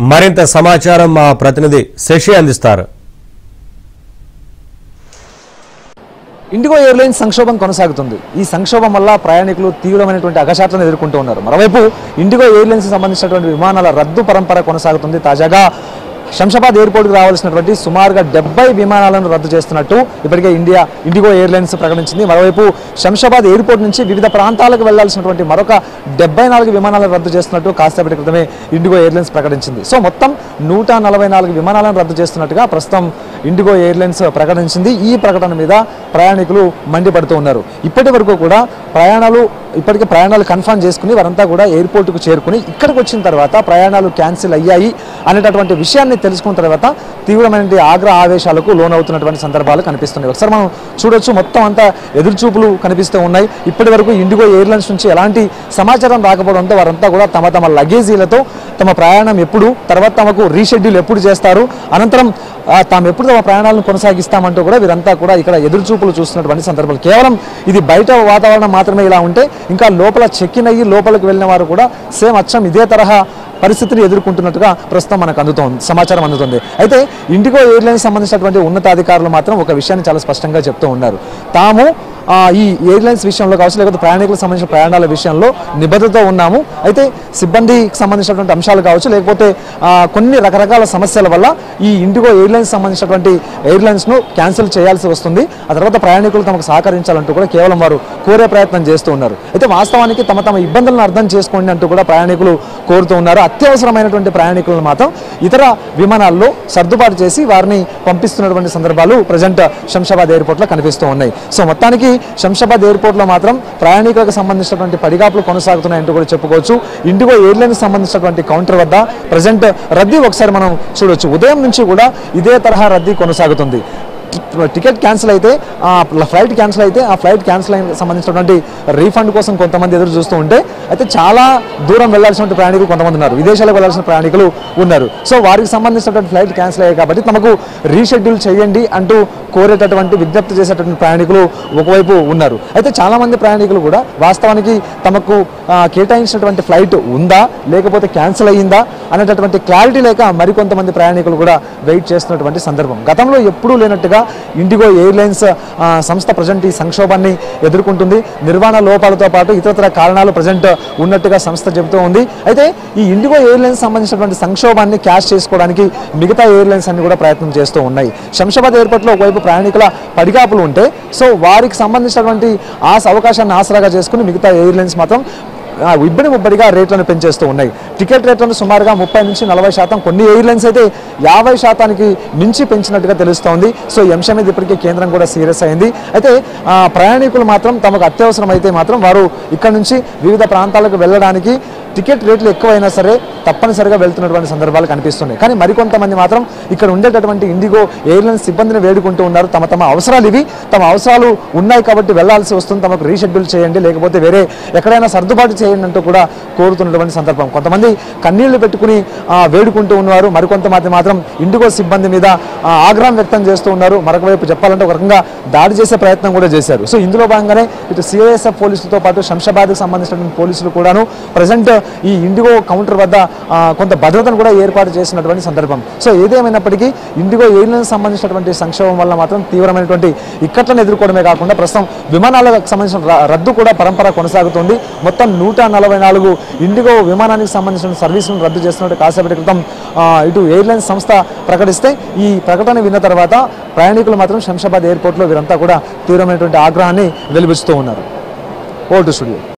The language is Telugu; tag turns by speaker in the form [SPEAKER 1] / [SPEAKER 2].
[SPEAKER 1] మరింత సమాచారం మా ప్రతినిధి శశి అందిస్తారు.
[SPEAKER 2] ఇండిగో ఎయిర్లైన్స్ సంక్షోభం కొనసాగుతుంది. ఈ సంక్షోభం వల్ల ప్రయాణికులు తీవ్రమైనటువంటి అగచాట్లను ఎదుర్కొంటూ ఉన్నారు. మరోవైపు ఇండిగో ఎయిర్లైన్స్ సంబంధించినటువంటి విమానాల రద్దు పరంపర కొనసాగుతుంది. తాజాగా శంషాబాద్ ఎయిర్పోర్ట్కి రావాల్సినటువంటి సుమారుగా 70 విమానాలను రద్దు చేస్తున్నట్టు ఇప్పటికే ఇండిగో ఎయిర్లైన్స్ ప్రకటించింది. మరోవైపు శంషాబాద్ ఎయిర్పోర్ట్ నుంచి వివిధ ప్రాంతాలకు వెళ్లాల్సినటువంటి మరొక 74 విమానాలను రద్దు చేస్తున్నట్టు కాసేపటి క్రితమే ఇండిగో ఎయిర్లైన్స్ ప్రకటించింది. సో మొత్తం 144 విమానాలను రద్దు చేస్తున్నట్టుగా ప్రస్తుతం ఇండిగో ఎయిర్లైన్స్ ప్రకటించింది. ఈ ప్రకటన మీద ప్రయాణికులు మండిపడుతూ ఉన్నారు. ఇప్పటి వరకు కూడా ప్రయాణాలు కన్ఫర్మ్ చేసుకుని వారంతా కూడా ఎయిర్పోర్ట్కు చేరుకుని ఇక్కడికి వచ్చిన తర్వాత ప్రయాణాలు క్యాన్సిల్ అయ్యాయి అనేటటువంటి విషయాన్ని తెలుసుకున్న తర్వాత తీవ్రమైన ఆవేశాలకు లోనవుతున్నటువంటి సందర్భాలు కనిపిస్తున్నాయి. ఒకసారి మనం చూడొచ్చు, మొత్తం అంతా ఎదురుచూపులు కనిపిస్తూ ఉన్నాయి. ఇప్పటి వరకు ఇండిగో ఎయిర్లైన్స్ నుంచి ఎలాంటి సమాచారం రాకపోవడంతో వారంతా కూడా తమ లగేజీలతో తమ ప్రయాణం ఎప్పుడు, తర్వాత తమకు రీషెడ్యూల్ ఎప్పుడు చేస్తారు, అనంతరం తాము ఎప్పుడు తమ ప్రయాణాలను కొనసాగిస్తామంటూ కూడా వీరంతా కూడా ఇక్కడ ఎదురుచూపులు చూస్తున్నటువంటి సందర్భాలు. కేవలం ఇది బయట వాతావరణం మాత్రమే ఇలా ఉంటే ఇంకా లోపల చెక్ ఇన్ అయ్యి లోపలికి వెళ్ళిన వారు కూడా సేమ్ అచ్చం ఇదే తరహా పరిస్థితిని ఎదుర్కొంటున్నట్టుగా ప్రస్తుతం మనకు సమాచారం అందుతుంది. అయితే ఇండిగో ఎయిర్లైన్స్ సంబంధించినటువంటి ఉన్నతాధికారులు మాత్రం ఒక విషయాన్ని చాలా స్పష్టంగా చెప్తూ ఉన్నారు. తాము ఈ ఎయిర్లైన్స్ విషయంలో కావచ్చు, లేకపోతే ప్రయాణికులకు సంబంధించిన ప్రయాణాల విషయంలో నిబద్ధతతో ఉన్నాము. అయితే సిబ్బందికి సంబంధించినటువంటి అంశాలు కావచ్చు, లేకపోతే కొన్ని రకరకాల సమస్యల వల్ల ఈ ఇండిగో ఎయిర్లైన్స్ సంబంధించినటువంటి ఎయిర్లైన్స్ను క్యాన్సిల్ చేయాల్సి వస్తుంది. ఆ తర్వాత ప్రయాణికులు తమకు సహకరించాలంటూ కూడా కేవలం వారు కోరే ప్రయత్నం చేస్తూ ఉన్నారు. అయితే వాస్తవానికి తమ ఇబ్బందులను అర్థం చేసుకోండి అంటూ కూడా ప్రయాణికులు కోరుతూ ఉన్నారు. అత్యవసరమైనటువంటి ప్రయాణికులను మాత్రం ఇతర విమానాల్లో సర్దుబాటు చేసి వారిని పంపిస్తున్నటువంటి సందర్భాలు ప్రజెంట్ శంషాబాద్ ఎయిర్పోర్ట్లో కనిపిస్తూ ఉన్నాయి. సో మొత్తానికి శంషాబాద్ ఎయిర్పోర్ట్లో మాత్రం ప్రయాణికులకు సంబంధించినటువంటి పడిగాపులు కొనసాగుతున్నాయంటూ కూడా చెప్పుకోవచ్చు. ఇండిగో ఎయిర్లైన్స్ సంబంధించినటువంటి కౌంటర్ వద్ద ప్రజెంట్ రద్దీ ఒకసారి మనం చూడొచ్చు. ఉదయం నుంచి కూడా ఇదే తరహా రద్దీ కొనసాగుతుంది. టికెట్ క్యాన్సిల్ అయితే, ఫ్లైట్ క్యాన్సిల్ అయితే ఆ ఫ్లైట్ క్యాన్సిల్ అయిన సంబంధించినటువంటి రీఫండ్ కోసం కొంతమంది ఎదురు చూస్తూ ఉంటే, అయితే చాలా దూరం వెళ్లాల్సిన ప్రయాణికులు కొంతమంది ఉన్నారు, విదేశాలకు వెళ్లాల్సిన ప్రయాణికులు ఉన్నారు. సో వారికి సంబంధించినటువంటి ఫ్లైట్ క్యాన్సిల్ అయ్యాయి కాబట్టి తమకు రీషెడ్యూల్ చేయండి అంటూ కోరేటటువంటి విజ్ఞప్తి చేసేటటువంటి ప్రయాణికులు ఒకవైపు ఉన్నారు. అయితే చాలామంది ప్రయాణికులు కూడా వాస్తవానికి తమకు కేటాయించినటువంటి ఫ్లైట్ ఉందా లేకపోతే క్యాన్సిల్ అయ్యిందా అనేటటువంటి క్లారిటీ లేక మరికొంతమంది ప్రయాణికులు కూడా వెయిట్ చేస్తున్నటువంటి సందర్భం. గతంలో ఎప్పుడూ లేనట్టుగా ఇండిగో ఎయిర్లైన్స్ సంస్థ ప్రజెంట్ ఈ సంక్షోభాన్ని ఎదుర్కొంటుంది. నిర్వహణ లోపాలతో పాటు ఇతరతర కారణాలు ప్రజెంట్ ఉన్నట్టుగా సంస్థ చెబుతూ ఉంది. అయితే ఈ ఇండిగో ఎయిర్లైన్స్ సంబంధించినటువంటి సంక్షోభాన్ని క్యాష్ చేసుకోవడానికి మిగతా ఎయిర్లైన్స్ అన్ని కూడా ప్రయత్నం చేస్తూ ఉన్నాయి. శంషాబాద్ ఎయిర్పోర్ట్లో ఒకవైపు ప్రయాణికుల పడిగాపులు ఉంటే, సో వారికి సంబంధించినటువంటి అవకాశాన్ని ఆసరాగా చేసుకుని మిగతా ఎయిర్లైన్స్ మాత్రం ఇబ్బడిగా రేట్లను పెంచేస్తూ ఉన్నాయి. టికెట్ రేట్లను సుమారుగా 30 నుంచి 40%, కొన్ని ఎయిర్లైన్స్ అయితే 50% మించి పెంచినట్టుగా తెలుస్తోంది. సో ఈ అంశం మీద ఇప్పటికే కేంద్రం కూడా సీరియస్ అయింది. అయితే ప్రయాణికులు మాత్రం తమకు అత్యవసరం అయితే మాత్రం వారు ఇక్కడ నుంచి వివిధ ప్రాంతాలకు వెళ్ళడానికి టికెట్ రేట్లు ఎక్కువైనా సరే తప్పనిసరిగా వెళ్తున్నటువంటి సందర్భాలు కనిపిస్తున్నాయి. కానీ మరికొంతమంది మాత్రం ఇక్కడ ఉండేటటువంటి ఇండిగో ఎయిర్లైన్స్ సిబ్బందిని వేడుకుంటూ ఉన్నారు. తమ అవసరాలు ఇవి, తమ అవసరాలు ఉన్నాయి కాబట్టి వెళ్లాల్సి వస్తుంది, తమకు రీషెడ్యూల్ చేయండి లేకపోతే వేరే ఎక్కడైనా సర్దుబాటు చేయండి అంటూ కూడా కోరుతున్నటువంటి సందర్భం. కొంతమంది కన్నీళ్లు పెట్టుకుని వేడుకుంటూ ఉన్నారు, మరికొంతమంది మాత్రం ఇండిగో సిబ్బంది మీద ఆగ్రహం వ్యక్తం చేస్తూ ఉన్నారు. మరొక వైపు చెప్పాలంటే ఒక రకంగా దాడి చేసే ప్రయత్నం కూడా చేశారు. సో ఇందులో భాగంగానే ఇటు సిఐఎస్ఎఫ్ పోలీసులతో పాటు శంషాబాద్కి సంబంధించినటువంటి పోలీసులు కూడాను ప్రజెంట్ ఈ ఇండిగో కౌంటర్ వద్ద కొంత భద్రతను కూడా ఏర్పాటు చేసినటువంటి సందర్భం. సో ఏదేమైనప్పటికీ ఇండిగో ఎయిర్లైన్స్ సంబంధించినటువంటి సంక్షోభం వల్ల మాత్రం తీవ్రమైనటువంటి ఇక్కట్లను ఎదుర్కోవడమే కాకుండా ప్రస్తుతం విమానాలకు సంబంధించిన రద్దు కూడా పరంపర కొనసాగుతుంది. మొత్తం 144 ఇండిగో విమానానికి సంబంధించిన సర్వీసులను రద్దు చేస్తున్నట్టు కాసేపటి క్రితం ఇటు ఎయిర్లైన్స్ సంస్థ ప్రకటిస్తే, ఈ ప్రకటన విన్న తర్వాత ప్రయాణికులు మాత్రం శంషాబాద్ ఎయిర్పోర్ట్లో వీరంతా కూడా తీవ్రమైనటువంటి ఆగ్రహాన్ని వెలిబుచ్చుతూ ఉన్నారు. Vote studio.